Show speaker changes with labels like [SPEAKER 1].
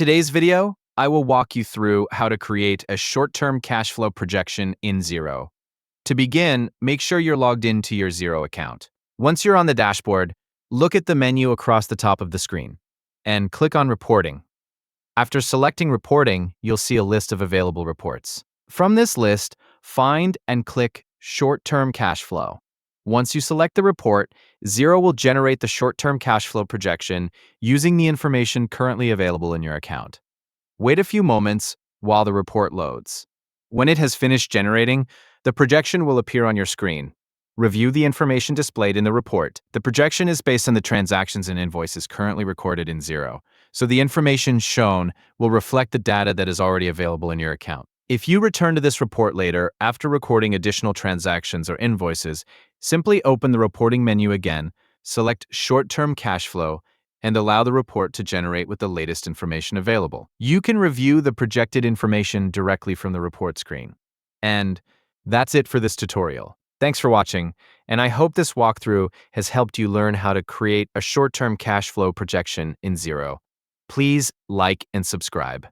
[SPEAKER 1] Today's video, I will walk you through how to create a short-term cash flow projection in Xero. To begin, make sure you're logged into your Xero account. Once you're on the dashboard, look at the menu across the top of the screen and click on Reporting. After selecting Reporting, you'll see a list of available reports. From this list, find and click Short-Term Cash Flow. Once you select the report, Xero will generate the short-term cash flow projection using the information currently available in your account. Wait a few moments while the report loads. When it has finished generating, the projection will appear on your screen. Review the information displayed in the report. The projection is based on the transactions and invoices currently recorded in Xero, so the information shown will reflect the data that is already available in your account. If you return to this report later after recording additional transactions or invoices, simply open the reporting menu again, select Short-Term Cash Flow, and allow the report to generate with the latest information available. You can review the projected information directly from the report screen. And that's it for this tutorial. Thanks for watching, and I hope this walkthrough has helped you learn how to create a short-term cash flow projection in Xero. Please like and subscribe.